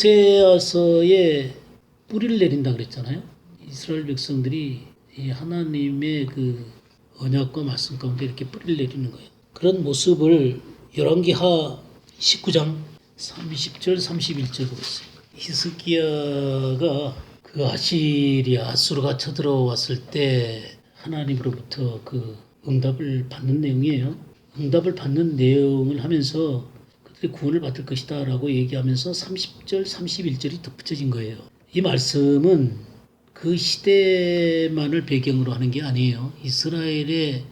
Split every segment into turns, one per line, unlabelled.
호세아서에 뿌리를 내린다 그랬잖아요. 이스라엘 백성들이 이 하나님의 그 언약과 말씀 가운데 이렇게 뿌리를 내리는 거예요. 그런 모습을 열왕기하 19장 30절 31절 보겠어요. 히스기야가 그 아수르가 쳐들어왔을 때 하나님으로부터 그 응답을 받는 내용이에요. 응답을 받는 내용을 하면서 그들이 구원을 받을 것이다 라고 얘기하면서 30절 31절이 덧붙여진 거예요. 이 말씀은 그 시대만을 배경으로 하는 게 아니에요. 이스라엘의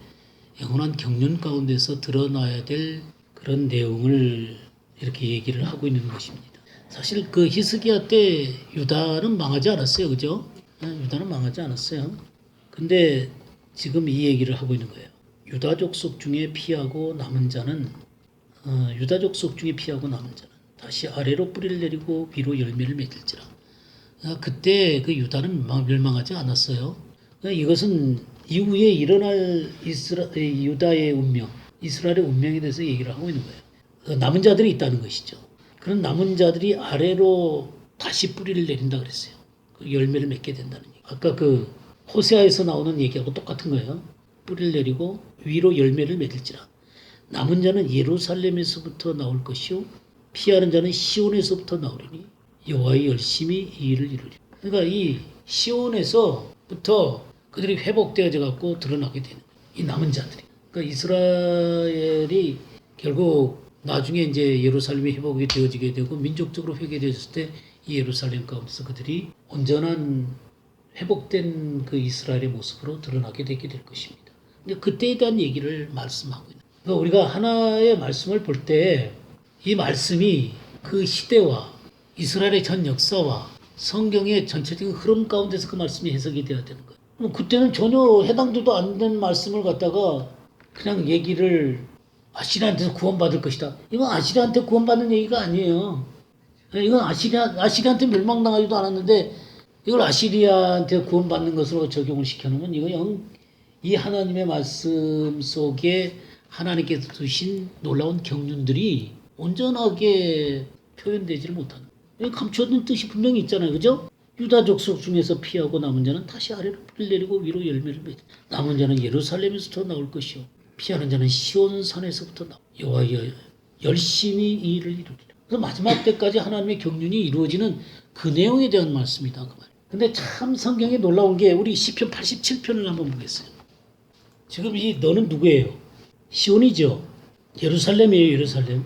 영원한 경륜 가운데서 드러나야 될 그런 내용을 이렇게 얘기를 하고 있는 것입니다. 사실 그 히스기야 때 유다는 망하지 않았어요. 그죠? 유다는 망하지 않았어요. 근데 지금 이 얘기를 하고 있는 거예요. 유다 족속 중에 피하고 남은 자는 다시 아래로 뿌리를 내리고 위로 열매를 맺을지라. 그때 그 유다는 멸망하지 않았어요. 이것은 이후에 일어날 유다의 운명, 이스라엘의 운명에 대해서 얘기를 하고 있는 거예요. 남은 자들이 있다는 것이죠. 그런 남은 자들이 아래로 다시 뿌리를 내린다 그랬어요. 그 열매를 맺게 된다는 얘기. 아까 그 호세아에서 나오는 얘기하고 똑같은 거예요. 뿌리를 내리고 위로 열매를 맺을지라. 남은 자는 예루살렘에서부터 나올 것이요 피하는 자는 시온에서부터 나오리니 여호와의 열심히 이 일을 이루리라. 그러니까 이 시온에서부터 그들이 회복되어져 갖고 드러나게 되는 거예요. 이 남은 자들이. 그러니까 이스라엘이 결국 나중에 이제 예루살렘이 회복이 되어지게 되고 민족적으로 회개되었을 때 이 예루살렘 가운데서 그들이 온전한 회복된 그 이스라엘의 모습으로 드러나게 되게 될 것입니다. 근데 그때에 대한 얘기를 말씀하고 있는. 그러니까 우리가 하나의 말씀을 볼 때 이 말씀이 그 시대와 이스라엘의 전 역사와 성경의 전체적인 흐름 가운데서 그 말씀이 해석이 되어야 되는 거예요. 그때는 전혀 해당도 안 된 말씀을 갖다가 그냥 얘기를 아시리한테서 구원받을 것이다. 이건 아시리한테 구원받는 얘기가 아니에요. 이건 아시리한테 멸망당하지도 않았는데 이걸 아시리아한테 구원받는 것으로 적용을 시켜놓으면 이거 이 하나님의 말씀 속에 하나님께서 두신 놀라운 경륜들이 온전하게 표현되지를 못하는 거예요. 감추어둔 뜻이 분명히 있잖아요. 그죠? 유다 족속 중에서 피하고 남은 자는 다시 아래로 뿌리를 내리고 위로 열매를 맺어. 남은 자는 예루살렘에서부터 나올 것이요 피하는 자는 시온 산에서부터 나올. 여호와의 열심히 이 일을 이루리라. 그래서 마지막 때까지 하나님의 경륜이 이루어지는 그 내용에 대한 말씀이다. 그 말이에요. 근데 참 성경에 놀라운 게 우리 시편 87편을 한번 보겠어요. 지금 이 너는 누구예요? 시온이죠. 예루살렘이에요. 예루살렘.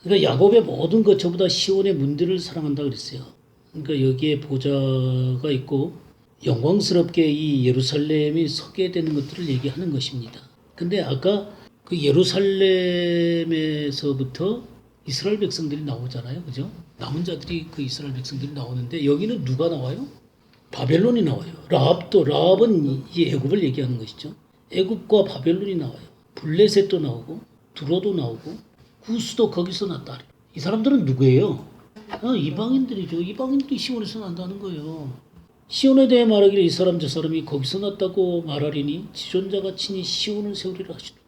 그러니까 야곱의 모든 것 전부 다 시온의 문들을 사랑한다 그랬어요. 그러니까 여기에 보좌가 있고 영광스럽게 이 예루살렘이 서게 되는 것들을 얘기하는 것입니다. 근데 아까 그 예루살렘에서부터 이스라엘 백성들이 나오잖아요. 그죠? 남은 자들이 그 이스라엘 백성들이 나오는데 여기는 누가 나와요? 바벨론이 나와요. 라합은 이 애굽을 얘기하는 것이죠. 애굽과 바벨론이 나와요. 블레셋도 나오고 두로도 나오고 구스도 거기서 났다. 이 사람들은 누구예요? 이방인들이죠. 이방인들이 시온에서 난다는 거예요. 시온에 대해 말하기를 이 사람 저 사람이 거기서 났다고 말하리니 지존자가 친히 시온을 세우리라 하시도다.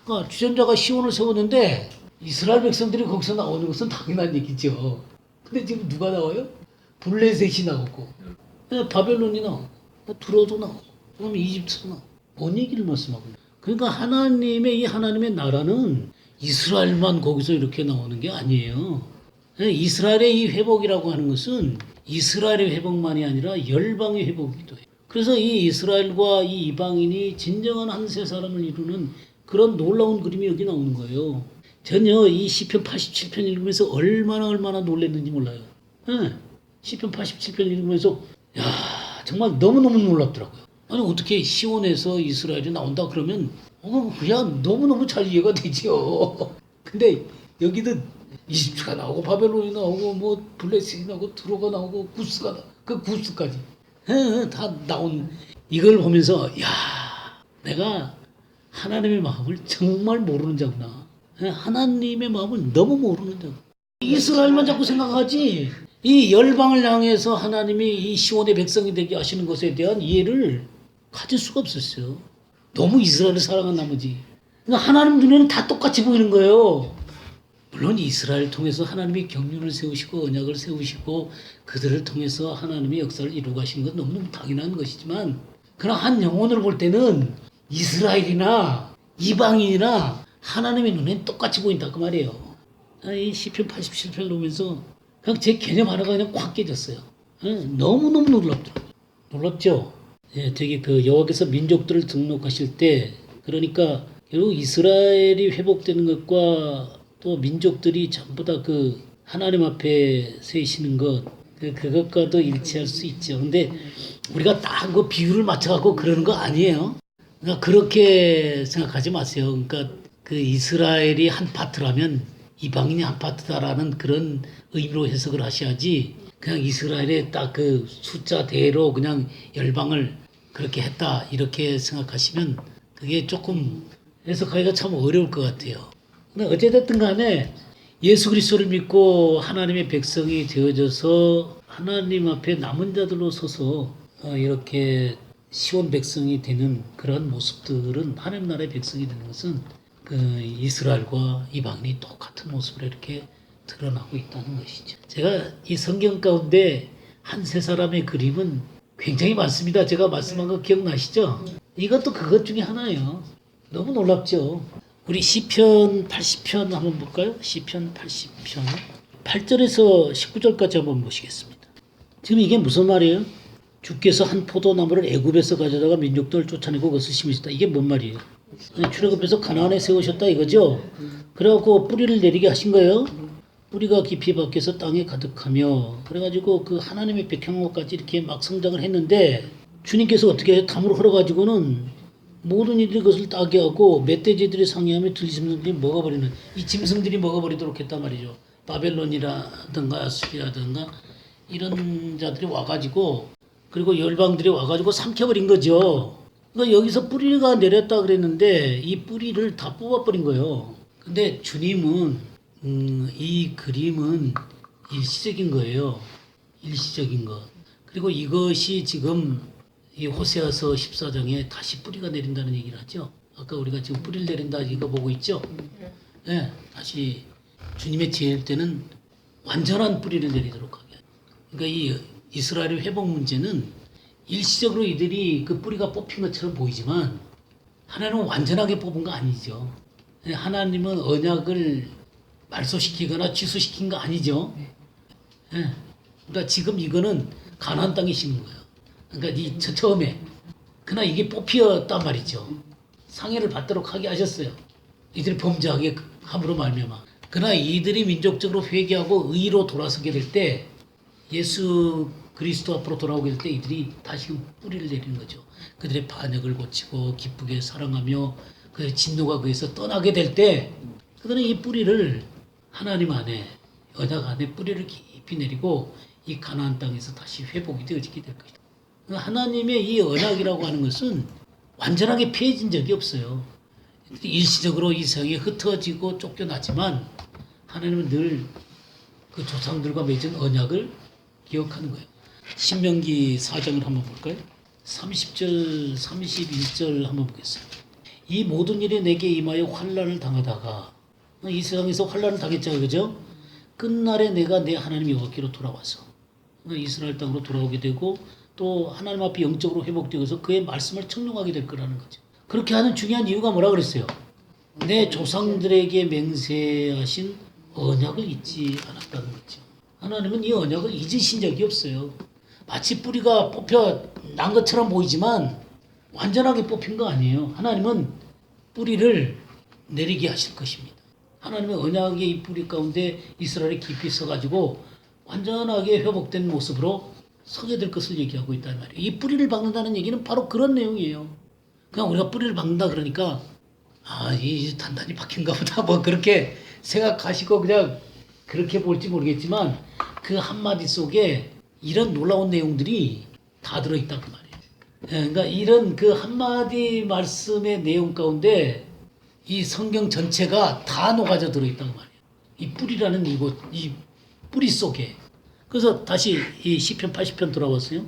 그러니까 지존자가 시온을 세웠는데 이스라엘 백성들이 거기서 나오는 것은 당연한 얘기죠. 근데 지금 누가 나와요? 블레셋이 나오고 바벨론이 나오고 두로도 나오고 그다음에 이집트도 나오고 뭔 얘기를 말씀하고 있나요? 그러니까 하나님의 이 하나님의 나라는 이스라엘만 거기서 이렇게 나오는 게 아니에요. 이스라엘의 이 회복이라고 하는 것은 이스라엘의 회복만이 아니라 열방의 회복이기도 해요. 그래서 이 이스라엘과 이 이방인이 진정한 한 세 사람을 이루는 그런 놀라운 그림이 여기 나오는 거예요. 전혀 이 시편 87편 읽으면서 얼마나 놀랐는지 몰라요. 시편 87편 읽으면서 정말 너무너무 놀랍더라고요. 아니 어떻게 시온에서 이스라엘이 나온다 그러면 그냥 너무너무 잘 이해가 되죠. 근데 여기는 이집트가 나오고 바벨론이 나오고 뭐 블레셋이 나오고 두로가 나오고 구스가 나오고 그 구스까지 다 나온 이걸 보면서 내가 하나님의 마음을 정말 모르는 자구나. 하나님의 마음을 너무 모르는 자구나. 이스라엘만 자꾸 생각하지 이 열방을 향해서 하나님이 이 시온의 백성이 되게 하시는 것에 대한 이해를 가질 수가 없었어요. 너무 이스라엘을 사랑한 나머지. 그러니까 하나님 눈에는 다 똑같이 보이는 거예요. 물론 이스라엘 통해서 하나님이 경륜을 세우시고 언약을 세우시고 그들을 통해서 하나님의 역사를 이루어 가신 건 너무너무 당연한 것이지만 그러나 한 영혼을 볼 때는 이스라엘이나 이방인이나 하나님의 눈엔 똑같이 보인다 그 말이에요. 이 시편 87편을 보면서 그냥 제 개념 하나가 그냥 확 깨졌어요. 너무너무 놀랍더라고요. 놀랍죠? 예, 되게 그 여호와께서 민족들을 등록하실 때 그러니까 결국 이스라엘이 회복되는 것과 또 민족들이 전부 다 그 하나님 앞에 세시는 것 그것과도 일치할 수 있죠. 근데 우리가 딱 그 비율을 맞춰갖고 그러는 거 아니에요. 그러니까 그렇게 생각하지 마세요. 그러니까 그 이스라엘이 한 파트라면 이방인이 한 파트다라는 그런 의미로 해석을 하셔야지 그냥 이스라엘의 딱 그 숫자대로 그냥 열방을 그렇게 했다 이렇게 생각하시면 그게 조금 해석하기가 참 어려울 것 같아요. 근데 어찌됐든 간에 예수 그리스도를 믿고 하나님의 백성이 되어져서 하나님 앞에 남은 자들로 서서 이렇게 시온 백성이 되는 그런 모습들은 하나님 나라의 백성이 되는 것은 그 이스라엘과 이방인이 똑같은 모습으로 이렇게 드러나고 있다는 것이죠. 제가 이 성경 가운데 한 세 사람의 그림은 굉장히 많습니다. 제가 말씀한 거 기억나시죠? 이것도 그것 중에 하나예요. 너무 놀랍죠? 우리 시편 80편 한번 볼까요? 시편 80편 8절에서 19절까지 한번 보시겠습니다. 지금 이게 무슨 말이에요? 주께서 한 포도나무를 애굽에서 가져다가 민족들을 쫓아내고 그것을 심으셨다. 이게 뭔 말이에요? 출애굽해서 가나안에 세우셨다 이거죠? 그래갖고 뿌리를 내리게 하신 거예요. 뿌리가 깊이 박혀서 땅에 가득하며 그래가지고 그 하나님의 백향목까지 이렇게 막 성장을 했는데 주님께서 어떻게 해요? 담으로 흘러가지고는 모든 이들이 그것을 따게 하고 멧돼지들이 상의하며 들짐승들이 먹어버리는 이 짐승들이 먹어버리도록 했단 말이죠. 바벨론이라든가 아수리라든가 이런 자들이 와가지고 그리고 열방들이 와가지고 삼켜버린 거죠. 그러니까 여기서 뿌리가 내렸다 그랬는데 이 뿌리를 다 뽑아버린 거예요. 근데 주님은 이 그림은 일시적인 거예요. 일시적인 것. 그리고 이것이 지금 이 호세아서 14장에 다시 뿌리가 내린다는 얘기를 하죠. 아까 우리가 지금 뿌리를 내린다 이거 보고 있죠. 네, 다시 주님의 지혜일 때는 완전한 뿌리를 내리도록 하게. 그러니까 이 이스라엘의 회복 문제는 일시적으로 이들이 그 뿌리가 뽑힌 것처럼 보이지만 하나님은 완전하게 뽑은 거 아니죠. 하나님은 언약을 말소시키거나 취소시킨 거 아니죠. 네. 그러니까 지금 이거는 가나안 땅에 심은 거예요. 그러니까 이 처음에 그러나 이게 뽑히었단 말이죠. 상해를 받도록 하게 하셨어요. 이들이 범죄하게 함으로 말미암아. 그러나 이들이 민족적으로 회개하고 의로 돌아서게 될 때 예수 그리스도 앞으로 돌아오게 될 때 이들이 다시금 뿌리를 내리는 거죠. 그들의 반역을 고치고 기쁘게 사랑하며 그들의 진노가 그에서 떠나게 될 때 그들은 이 뿌리를 하나님 안에 언약 안에 뿌리를 깊이 내리고 이 가나안 땅에서 다시 회복이 되어지게 될 것이다. 하나님의 이 언약이라고 하는 것은 완전하게 피해진 적이 없어요. 일시적으로 이 세상에 흩어지고 쫓겨나지만 하나님은 늘 그 조상들과 맺은 언약을 기억하는 거예요. 신명기 4장을 한번 볼까요? 30절, 31절 한번 보겠습니다. 이 모든 일에 내게 임하여 환난을 당하다가 이 세상에서 환난을 당했잖아요. 그죠? 끝날에 내가 내 하나님 여호와께로 돌아와서 이스라엘 땅으로 돌아오게 되고 또 하나님 앞에 영적으로 회복되어서 그의 말씀을 청룡하게 될 거라는 거죠. 그렇게 하는 중요한 이유가 뭐라 그랬어요? 내 조상들에게 맹세하신 언약을 잊지 않았다는 거죠. 하나님은 이 언약을 잊으신 적이 없어요. 마치 뿌리가 뽑혀 난 것처럼 보이지만 완전하게 뽑힌 거 아니에요. 하나님은 뿌리를 내리게 하실 것입니다. 하나님의 언약의 이 뿌리 가운데 이스라엘이 깊이 서가지고 완전하게 회복된 모습으로 서게 될 것을 얘기하고 있단 말이에요. 이 뿌리를 박는다는 얘기는 바로 그런 내용이에요. 그냥 우리가 뿌리를 박는다 그러니까 이 단단히 박힌가 보다 뭐 그렇게 생각하시고 그냥 그렇게 볼지 모르겠지만 그 한마디 속에 이런 놀라운 내용들이 다 들어있다 그 말이에요. 그러니까 이런 그 한마디 말씀의 내용 가운데 이 성경 전체가 다 녹아져 들어있다고 말이에요. 이 뿌리라는 이 뿌리 속에. 그래서 다시 이 시편 80편 돌아왔어요.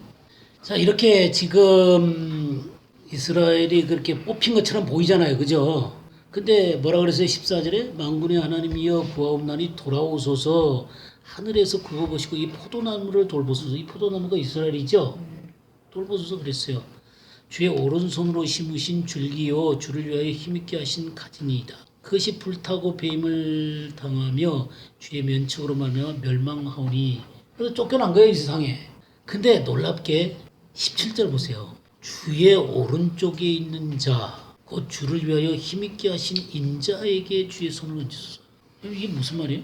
자, 이렇게 지금 이스라엘이 그렇게 뽑힌 것처럼 보이잖아요. 그죠? 근데 뭐라 그랬어요? 14절에 만군의 하나님이여 구하옵나니 돌아오소서 하늘에서 굽어보시고 이 포도나무를 돌보소서. 이 포도나무가 이스라엘이죠. 돌보소서 그랬어요. 주의 오른손으로 심으신 줄기요 주를 위하여 힘있게 하신 가지니이다. 그것이 불타고 배임을 당하며 주의 면책으로 말미암아 멸망하오니. 그래서 쫓겨난 거예요 이 세상에. 근데 놀랍게 17절 보세요. 주의 오른쪽에 있는 자 곧 주를 위하여 힘있게 하신 인자에게 주의 손을 얹으소서. 이게 무슨 말이에요?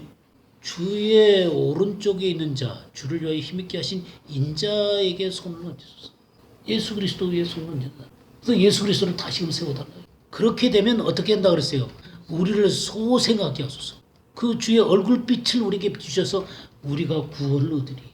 주의 오른쪽에 있는 자, 주를 위하여 힘있게 하신 인자에게 손을 얹으소서. 예수 그리스도 위에 손을 얹는다. 그래서 예수 그리스도를 다시금 세워달라. 그렇게 되면 어떻게 한다 그랬어요? 우리를 소생하게 하소서. 그 주의 얼굴빛을 우리에게 주셔서 우리가 구원을 얻으리이다.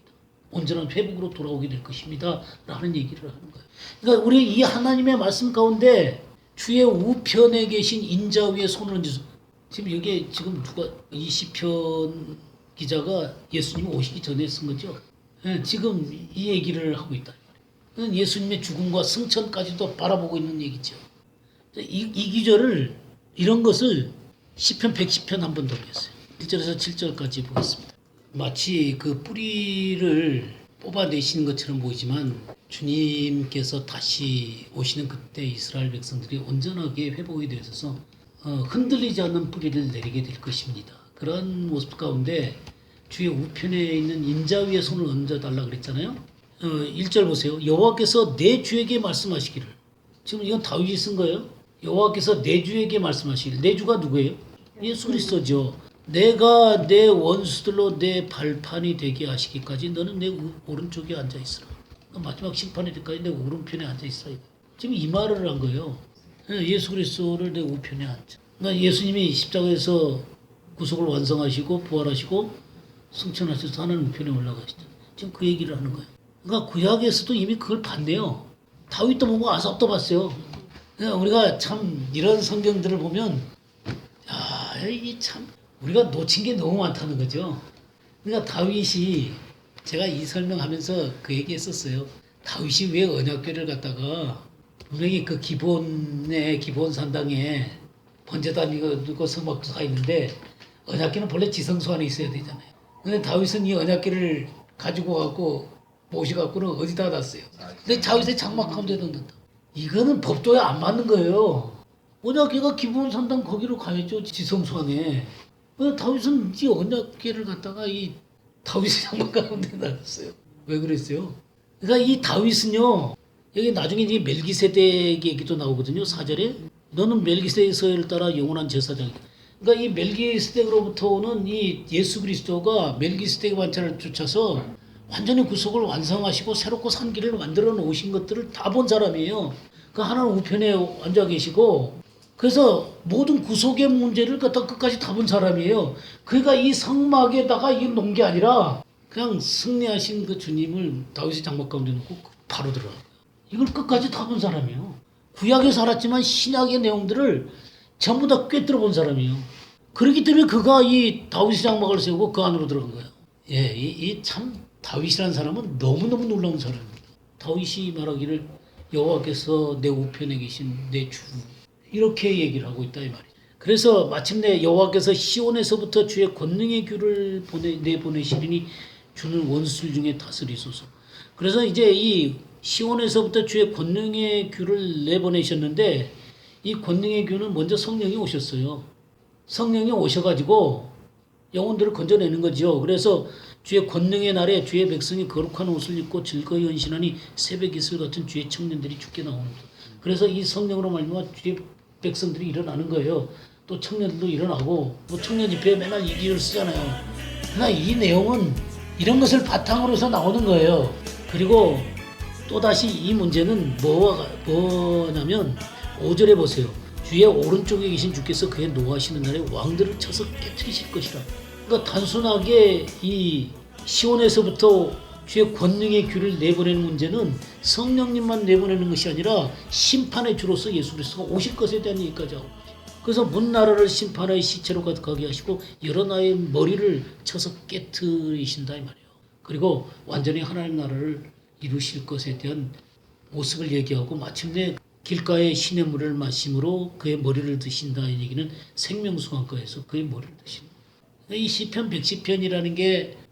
온전한 회복으로 돌아오게 될 것입니다. 라는 얘기를 하는 거예요. 그러니까 우리 이 하나님의 말씀 가운데 주의 우편에 계신 인자 위에 손을 얹으소서. 지금 여기에 지금 누가 이 시편 기자가 예수님 오시기 전에 쓴 거죠. 예, 지금 이 얘기를 하고 있다. 예수님의 죽음과 승천까지도 바라보고 있는 얘기죠. 이 기절을 이런 것을 시편 110편 한 번 더 보겠어요. 1절에서 7절까지 보겠습니다. 마치 그 뿌리를 뽑아내시는 것처럼 보이지만 주님께서 다시 오시는 그때 이스라엘 백성들이 온전하게 회복이 되어서 흔들리지 않는 뿌리를 내리게 될 것입니다. 그런 모습 가운데 주의 우편에 있는 인자 위에 손을 얹어달라 그랬잖아요. 1절 보세요. 여호와께서 내 주에게 말씀하시기를. 지금 이건 다윗이 쓴 거예요. 여호와께서 내 주에게 말씀하시기를. 내 주가 누구예요? 예수 그리스도죠. 내가 내 원수들로 내 발판이 되게 하시기까지 너는 내 오른쪽에 앉아 있으라. 마지막 심판의 때까지 내 오른편에 앉아 있으라. 지금 이 말을 한 거예요. 예수 그리스도를 내 우편에 앉아. 그러니까 예수님이 십자가에서 구속을 완성하시고 부활하시고 승천하셔서 하나님 우편에 올라가시죠. 지금 그 얘기를 하는 거예요. 그러니까 구약에서도 이미 그걸 봤네요. 다윗도 보고 아삽도 봤어요. 그러니까 우리가 참 이런 성경들을 보면 이게 참 우리가 놓친 게 너무 많다는 거죠. 그러니까 다윗이 제가 이 설명하면서 그 얘기했었어요. 다윗이 왜 언약궤를 갖다가 분명히 그 기본에 기본 산당에 번제단 이거 성막가 있는데 언약궤는 본래 지성소 안에 있어야 되잖아요. 근데 다윗은 이 언약궤를 가지고 갖고 모셔갖고는 어디다 놨어요. 근데 다윗의 장막 가운데 넣는다. 이거는 법도에 안 맞는 거예요. 언약궤가 기본 산당 거기로 가야죠. 지성소 안에. 다윗은 이 언약궤를 갖다가 이 다윗의 장막 가운데 놨어요. 왜 그랬어요? 그러니까 이 다윗은요. 여기 나중에 이제 멜기세덱 얘기도 나오거든요. 4절에. 너는 멜기세덱의 서열을 따라 영원한 제사장이다. 그러니까 이 멜기세덱으로부터 오는 이 예수 그리스도가 멜기세덱의 반차를 쫓아서 완전히 구속을 완성하시고 새롭고 산 길을 만들어 놓으신 것들을 다 본 사람이에요. 그 하나님 우편에 앉아 계시고 그래서 모든 구속의 문제를 갖다 끝까지 다 본 사람이에요. 그러니까 이 성막에다가 이 놓은 게 아니라 그냥 승리하신 그 주님을 다윗의 장막 가운데 놓고 바로 들어가요. 이걸 끝까지 다 본 사람이에요. 구약에 살았지만 신약의 내용들을 전부 다 꿰뚫어 본 사람이에요. 그렇기 때문에 그가 이 다윗의 장막을 세우고 그 안으로 들어간 거예요. 예, 이 참 다윗이라는 사람은 너무너무 놀라운 사람입니다. 다윗이 말하기를 여호와께서 내 우편에 계신 내 주 이렇게 얘기를 하고 있다 이 말이죠. 그래서 마침내 여호와께서 시온에서부터 주의 권능의 규를 내보내시리니 주는 원수들 중에 다스리소서. 그래서 이제 이 시온에서부터 주의 권능의 규를 내보내셨는데 이 권능의 규는 먼저 성령이 오셨어요. 성령이 오셔가지고 영혼들을 건져내는 거죠. 그래서 주의 권능의 날에 주의 백성이 거룩한 옷을 입고 즐거이 헌신하니 새벽 이슬 같은 주의 청년들이 죽게 나옵니다. 그래서 이 성령으로 말미암아 주의 백성들이 일어나는 거예요. 또 청년들도 일어나고 또 청년 집회에 맨날 이 기를 쓰잖아요. 그러나 이 내용은 이런 것을 바탕으로 해서 나오는 거예요. 그리고 또다시 이 문제는 뭐냐면 5절에 보세요. 주의 오른쪽에 계신 주께서 그의 노하시는 날에 왕들을 쳐서 깨뜨리실 것이라. 그러니까 단순하게 이 시온에서부터 주의 권능의 규를 내보내는 문제는 성령님만 내보내는 것이 아니라 심판의 주로서 예수 그리스도가 오실 것에 대한 얘기까지 하고 그래서 문나라를 심판하여 시체로 가득하게 하시고 여러 나라의 머리를 쳐서 깨뜨리신다 이 말이에요. 그리고 완전히 하나님 나라를 이루실 것에 대한 모습을 얘기하고 마침내 길가에 시냇물을 마심으로 그의 머리를 드신다. 이 얘기는 생명수강가에서 그의 머리를 드신다. 이 시편 110편이라는 게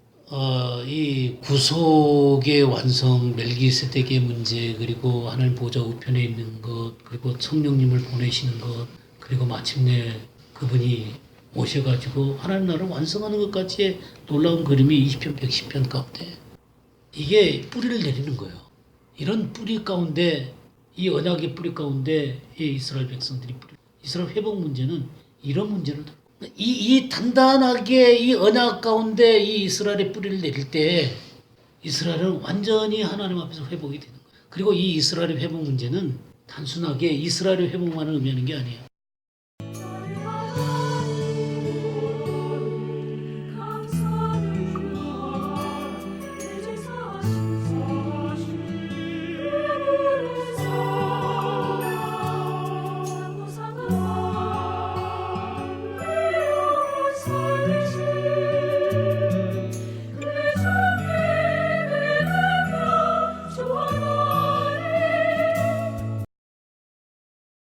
이 구속의 완성, 멜기세덱의 문제, 그리고 하나님 보좌 우편에 있는 것, 그리고 성령님을 보내시는 것, 그리고 마침내 그분이 오셔가지고 하나님 나라를 완성하는 것까지의 놀라운 그림이 이 시편 110편 가운데 이게 뿌리를 내리는 거예요. 이런 뿌리 가운데 이 언약의 뿌리 가운데 이 이스라엘 백성들이 이스라엘 회복 문제는 이런 문제를 이 단단하게 이 언약 가운데 이 이스라엘의 뿌리를 내릴 때 이스라엘은 완전히 하나님 앞에서 회복이 되는 거예요. 그리고 이 이스라엘의 회복 문제는 단순하게 이스라엘의 회복만을 의미하는 게 아니에요.